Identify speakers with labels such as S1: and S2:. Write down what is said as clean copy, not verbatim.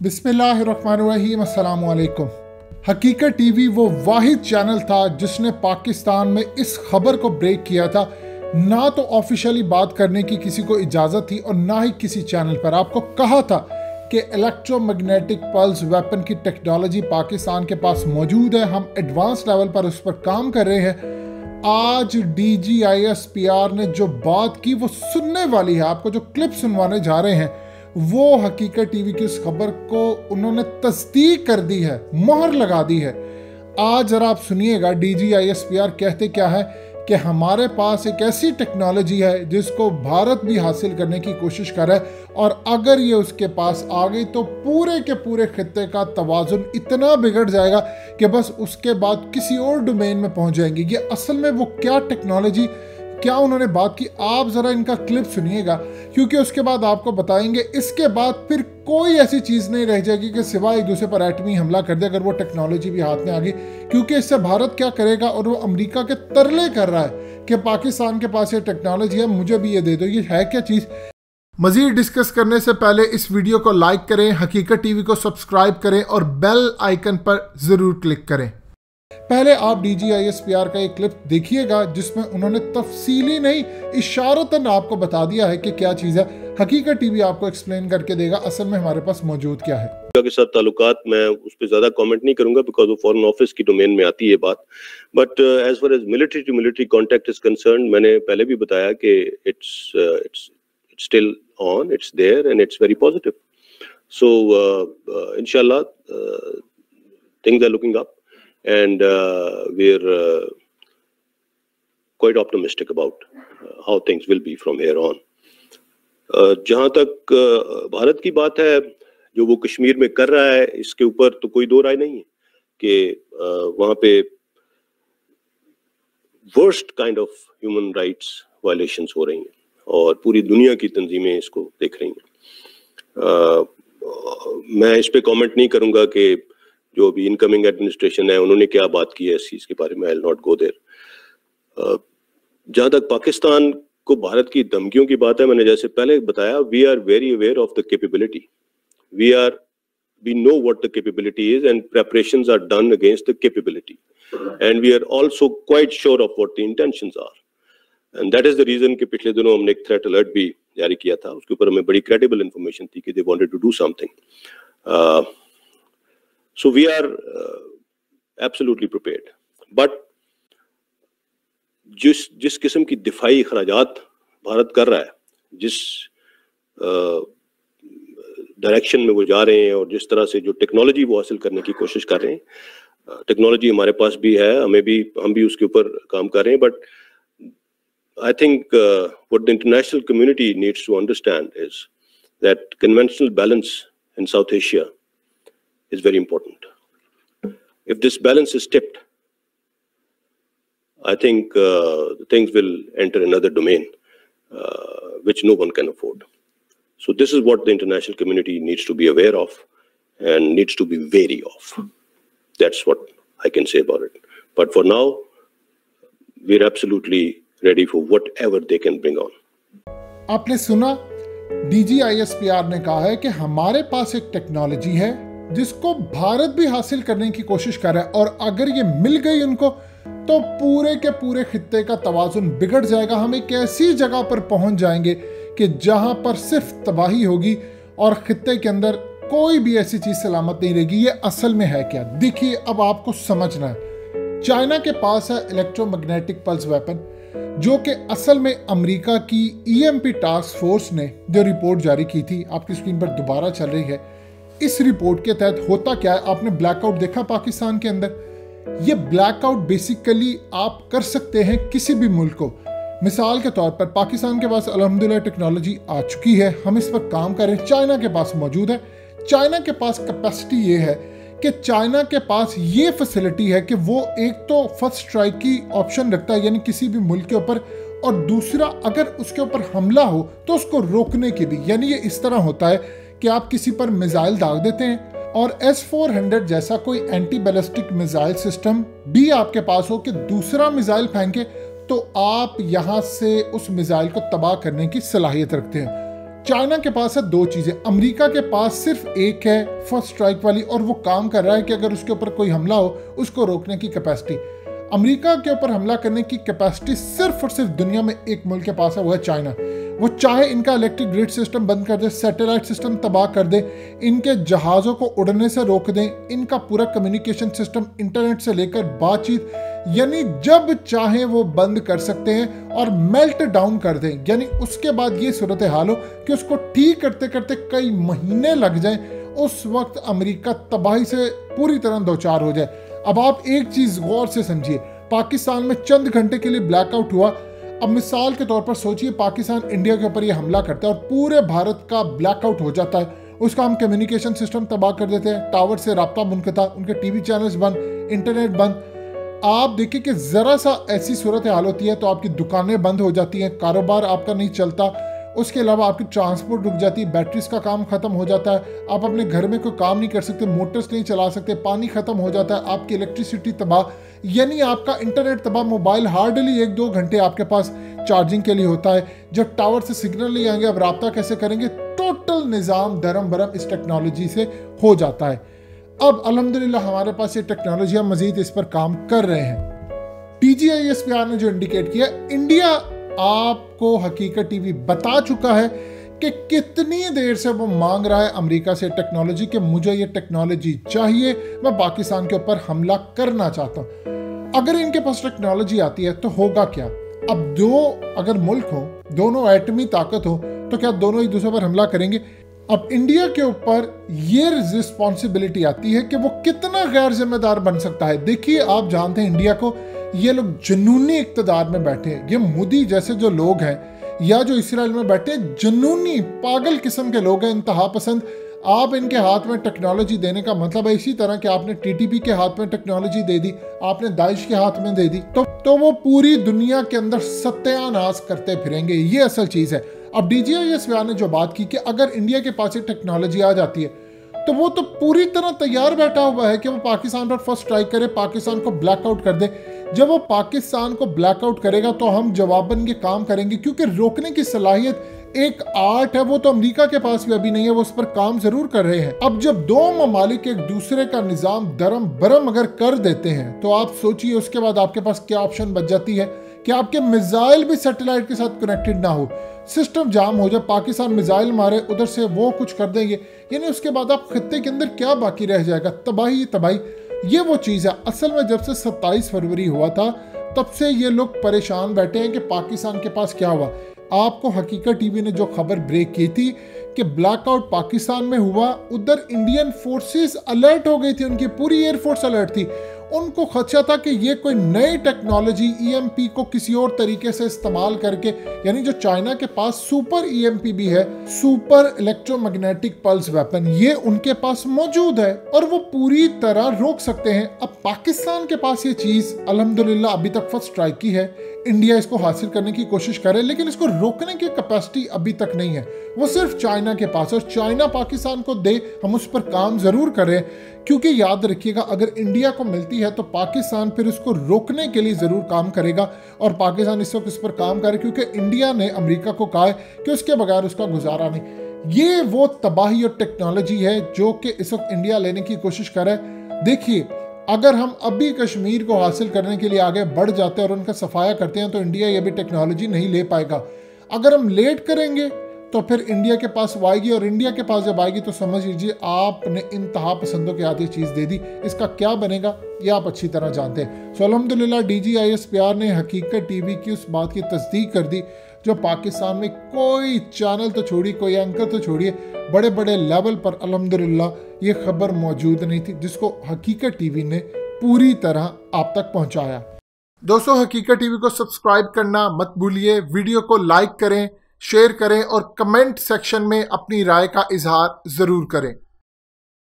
S1: बिस्मिल्लाहिर्रहमानिर्रहीम, अस्सलाम वालेकुम। हकीकत टीवी वो वाहिद चैनल था जिसने पाकिस्तान में इस खबर को ब्रेक किया था। ना तो ऑफिशियली बात करने की किसी को इजाज़त थी और ना ही किसी चैनल पर। आपको कहा था कि इलेक्ट्रोमैग्नेटिक पल्स वेपन की टेक्नोलॉजी पाकिस्तान के पास मौजूद है, हम एडवांस लेवल पर उस पर काम कर रहे हैं। आज DGISPR ने जो बात की वो सुनने वाली है। आपको जो क्लिप सुनवाने जा रहे हैं वो हकीकत टीवी की इस खबर को उन्होंने तस्दीक कर दी है, मोहर लगा दी है। आज जरा आप सुनिएगा DGISPR कहते क्या है कि हमारे पास एक ऐसी टेक्नोलॉजी है जिसको भारत भी हासिल करने की कोशिश कर रहा है, और अगर ये उसके पास आ गई तो पूरे के पूरे खित्ते का तवाजुन इतना बिगड़ जाएगा कि बस उसके बाद किसी और डोमेन में पहुंच जाएंगे। ये असल में वो क्या टेक्नोलॉजी, क्या उन्होंने बात की, आप जरा इनका क्लिप सुनिएगा, क्योंकि उसके बाद आपको बताएंगे। इसके बाद फिर कोई ऐसी चीज नहीं रह जाएगी कि सिवाय एक दूसरे पर एटमी हमला कर दे, अगर वो टेक्नोलॉजी भी हाथ में आ गई। क्योंकि इससे भारत क्या करेगा, और वो अमेरिका के तरले कर रहा है कि पाकिस्तान के पास ये टेक्नोलॉजी है, मुझे भी ये दे दो। ये है क्या चीज? मजीद डिस्कस करने से पहले इस वीडियो को लाइक करें, हकीकत टीवी को सब्सक्राइब करें और बेल आइकन पर जरूर क्लिक करें। पहले आप DGISPR का एक क्लिप देखिएगा जिसमें उन्होंने तफसीली नहीं, इशारतन आपको बता दिया है कि क्या चीज़ है। हकीकत टीवी आपको एक्सप्लेन करके देगा असल में हमारे पास मौजूद क्या है।
S2: के साथ ताल्लुकात मैं उस पर ज्यादा कमेंट नहीं करूंगा बिकॉज वो फॉरेन ऑफिस की डोमेन में आती है बात। But as far as military to military contact is concern, मैंने पहले भी बताया कि it's still on, it's there and it's very positive. So इंशाल्लाह things are looking up and we're quite optimistic about how things will be from here on. जहां तक भारत की बात है, जो वो कश्मीर में कर रहा है, इसके ऊपर तो कोई दो राय नहीं है कि वहां पे worst kind of human rights violations हो रही हैं और पूरी दुनिया की तंजीमें इसको देख रही हैं। मैं इस पे कमेंट नहीं करूंगा कि जो अभी इनकमिंग एडमिनिस्ट्रेशन है उन्होंने क्या बात की है इस चीज के बारे में। I will not go there. जहां तक पाकिस्तान को भारत की धमकियों की बात है, मैंने जैसे पहले बताया, we are very aware of the capability, we know what the capability is and preparations are done against the capability and we are also quite sure of what the intentions are. And that is the reason कि पिछले दिनों हमने एक threat alert भी जारी किया था। उसके ऊपर हमें बड़ी क्रेडिबल इंफॉर्मेशन थी कि they wanted to do something. So we are absolutely prepared. But जिस किस्म की दिफाई अखराजात भारत कर रहा है, जिस डायरेक्शन में वो जा रहे हैं और जिस तरह से जो टेक्नोलॉजी वो हासिल करने की कोशिश कर रहे हैं, टेक्नोलॉजी हमारे पास भी है, हम भी उसके ऊपर काम कर रहे हैं। But I think what the international community needs to understand is that conventional balance in South Asia is very important. If this balance is tipped, I think things will enter another domain which no one can afford. So this is what the international community needs to be aware of and needs to be wary of. That's what I can say about it. But for now, we're absolutely ready for whatever they can bring on.
S1: आपने सुना, DGISPR ने कहा है कि हमारे पास एक technology है जिसको भारत भी हासिल करने की कोशिश कर रहा है, और अगर ये मिल गई उनको तो पूरे के पूरे खित्ते का तवाजुन बिगड़ जाएगा। हम एक ऐसी जगह पर पहुंच जाएंगे कि जहां पर सिर्फ तबाही होगी और खित्ते के अंदर कोई भी ऐसी चीज सलामत नहीं रहेगी। ये असल में है क्या, देखिए अब आपको समझना है। चाइना के पास है इलेक्ट्रोमैग्नेटिक पल्स वेपन, जो कि असल में अमेरिका की EMP टास्क फोर्स ने जो रिपोर्ट जारी की थी, आपकी स्क्रीन पर दोबारा चल रही है। इस रिपोर्ट के तहत होता क्या है, आपने ब्लैकआउट देखा पाकिस्तान के अंदर। ये ब्लैकआउट बेसिकली आप कर सकते हैं किसी भी मुल्क को। मिसाल के तौर पर पाकिस्तान के पास अल्हम्दुलिल्लाह टेक्नोलॉजी आ चुकी है, हम इस पर काम कर रहे हैं। चाइना के पास मौजूद है। चाइना के पास कैपेसिटी ये है कि चाइना के पास ये फैसिलिटी है कि वो एक तो फर्स्ट स्ट्राइक की ऑप्शन रखता है, यानी किसी भी मुल्क के ऊपर, और दूसरा अगर उसके ऊपर हमला हो तो उसको रोकने की भी। यानी ये इस तरह होता है कि आप किसी पर मिसाइल दाग देते हैं और S-400 जैसा कोई एंटी बैलिस्टिक मिसाइल सिस्टम भी आपके पास हो कि दूसरा मिसाइल फेंके तो आप यहां से उस मिसाइल को तबाह करने की सलाहियत रखते हैं। चाइना के पास है दो चीजें, अमेरिका के पास सिर्फ एक है फर्स्ट स्ट्राइक वाली, और वो काम कर रहा है कि अगर उसके ऊपर कोई हमला हो उसको रोकने की कैपेसिटी। अमेरिका के ऊपर हमला करने की कैपेसिटी सिर्फ और सिर्फ दुनिया में एक मुल्क के पास है, वो है चाइना। वो चाहे इनका इलेक्ट्रिक ग्रिड सिस्टम बंद कर दे, सैटेलाइट सिस्टम तबाह कर दे, इनके जहाज़ों को उड़ने से रोक दें, इनका पूरा कम्युनिकेशन सिस्टम इंटरनेट से लेकर बातचीत, यानी जब चाहे वो बंद कर सकते हैं और मेल्ट डाउन कर दें। यानी उसके बाद ये सूरत हाल हो कि उसको ठीक करते करते कई महीने लग जाएं, उस वक्त अमेरिका तबाही से पूरी तरह दो चार हो जाए। अब आप एक चीज गौर से समझिए, पाकिस्तान में चंद घंटे के लिए ब्लैकआउट हुआ। अब मिसाल के तौर पर सोचिए पाकिस्तान इंडिया के ऊपर ये हमला करता है और पूरे भारत का ब्लैकआउट हो जाता है, उसका हम कम्युनिकेशन सिस्टम तबाह कर देते हैं, टावर से राब्ता मुनक़ता, उनके टीवी चैनल्स बंद, इंटरनेट बंद। आप देखिए कि जरा सा ऐसी सूरत हाल होती है तो आपकी दुकानें बंद हो जाती हैं, कारोबार आपका नहीं चलता, उसके अलावा आपकी ट्रांसपोर्ट रुक जाती है, बैटरीज का काम खत्म हो जाता है, आप अपने घर में कोई काम नहीं कर सकते, मोटर्स नहीं चला सकते, पानी खत्म हो जाता है, आपकी इलेक्ट्रिसिटी तबाह, यानी आपका इंटरनेट तबाह, मोबाइल हार्डली 1-2 घंटे आपके पास चार्जिंग के लिए होता है। जब टावर से सिग्नल नहीं आएंगे, अब राब्ता कैसे करेंगे? टोटल निज़ाम दरम बरम इस टेक्नोलॉजी से हो जाता है। अब अल्हम्दुलिल्लाह हमारे पास ये टेक्नोलॉजी, हम मजीद इस पर काम कर रहे हैं। TGISPR ने जो इंडिकेट किया, इंडिया आपको हकीकत टीवी बता चुका है कि कितनी देर से वो मांग रहा है अमेरिका से टेक्नोलॉजी, कि मुझे ये टेक्नोलॉजी चाहिए, मैं पाकिस्तान के ऊपर हमला करना चाहता हूं। अगर इनके पास टेक्नोलॉजी आती है तो होगा क्या? अब दो अगर मुल्क हो, दोनों एटमी ताकत हो, तो क्या दोनों एक दूसरे पर हमला करेंगे? अब इंडिया के ऊपर ये रिस्पॉन्सिबिलिटी आती है कि वो कितना गैर जिम्मेदार बन सकता है। देखिए, आप जानते हैं इंडिया को ये लोग जुनूनी इक्तदार में बैठे हैं, ये मोदी जैसे जो लोग हैं या जो इसराइल में बैठे हैं, जुनूनी पागल किस्म के लोग हैं, इंतहा पसंद। आप इनके हाथ में टेक्नोलॉजी देने का मतलब है इसी तरह कि आपने TTP के हाथ में टेक्नोलॉजी दे दी, आपने दाइश के हाथ में दे दी, तो वो पूरी दुनिया के अंदर सत्यानाश करते फिरेंगे। ये असल चीज है। अब DGISPR ने जो बात की कि अगर इंडिया के पास एक टेक्नोलॉजी आ जाती है तो वो तो पूरी तरह तैयार बैठा हुआ है कि वो पाकिस्तान पर फर्स्ट स्ट्राइक करे, पाकिस्तान को ब्लैकआउट कर दे। जब वो पाकिस्तान को ब्लैकआउट करेगा तो हम जवाबन ये काम करेंगे, क्योंकि रोकने की सलाहियत एक आर्ट है, वो तो अमेरिका के पास भी अभी नहीं है, वो उस पर काम जरूर कर रहे हैं। अब जब दो ममालिक एक दूसरे का निजाम दरम बरम अगर कर देते हैं तो आप सोचिए उसके बाद आपके पास क्या ऑप्शन बच जाती है कि आपके मिसाइल भी सैटेलाइट के साथ कनेक्टेड ना हो, सिस्टम जाम हो जाए, पाकिस्तान मिसाइल मारे, उधर से वो कुछ कर देंगे, यानी उसके बाद आप खत्ते के अंदर क्या बाकी रह जाएगा? तबाही तबाही। ये वो चीज़ है। असल में जब से 27 फरवरी हुआ था तब से ये लोग परेशान बैठे हैं कि पाकिस्तान के पास क्या हुआ। आपको हकीकत टीवी ने जो खबर ब्रेक की थी कि ब्लैकआउट पाकिस्तान में हुआ, उधर इंडियन फोर्सेस अलर्ट हो गई थी, उनकी पूरी एयरफोर्स अलर्ट थी। उनको खदशा था कि ये कोई नई टेक्नोलॉजी EMP को किसी और तरीके से इस्तेमाल करके, यानी जो चाइना के पास सुपर EMP भी है, सुपर इलेक्ट्रोमैग्नेटिक पल्स वेपन, ये उनके पास मौजूद है और वो पूरी तरह रोक सकते हैं। अब पाकिस्तान के पास ये चीज अल्हम्दुलिल्लाह अभी तक फर्स्ट स्ट्राइक की है, इंडिया इसको हासिल करने की कोशिश करे, लेकिन इसको रोकने की कैपेसिटी अभी तक नहीं है, वो सिर्फ चाइना के पास। और चाइना पाकिस्तान को दे, हम उस पर काम जरूर करें, क्योंकि याद रखिएगा अगर इंडिया को मिलती है तो पाकिस्तान फिर उसको रोकने के लिए जरूर काम करेगा, और पाकिस्तान इस वक्त इस पर काम करे क्योंकि इंडिया ने अमेरिका को कहा है कि उसके बगैर उसका गुजारा नहीं। ये वो तबाही और टेक्नोलॉजी है जो कि इस वक्त इंडिया लेने की कोशिश करे। देखिए, अगर हम अभी कश्मीर को हासिल करने के लिए आगे बढ़ जाते हैं और उनका सफाया करते हैं तो इंडिया ये भी टेक्नोलॉजी नहीं ले पाएगा। अगर हम लेट करेंगे तो फिर इंडिया के पास वो आएगी, और इंडिया के पास जब आएगी तो समझ लीजिए आपने इंतहा पसंदों के आगे चीज़ दे दी। इसका क्या बनेगा ये आप अच्छी तरह जानते हैं। सो अल्हम्दुलिल्लाह DGISPR ने हकीकत टीवी की उस बात की तस्दीक कर दी जो पाकिस्तान में कोई चैनल तो छोड़िए, कोई एंकर तो छोड़िए, बड़े बड़े लेवल पर अल्हम्दुलिल्लाह ये खबर मौजूद नहीं थी, जिसको हकीकत टीवी ने पूरी तरह आप तक पहुंचाया। दोस्तों, हकीकत टीवी को सब्सक्राइब करना मत भूलिए, वीडियो को लाइक करें, शेयर करें और कमेंट सेक्शन में अपनी राय का इजहार जरूर करें।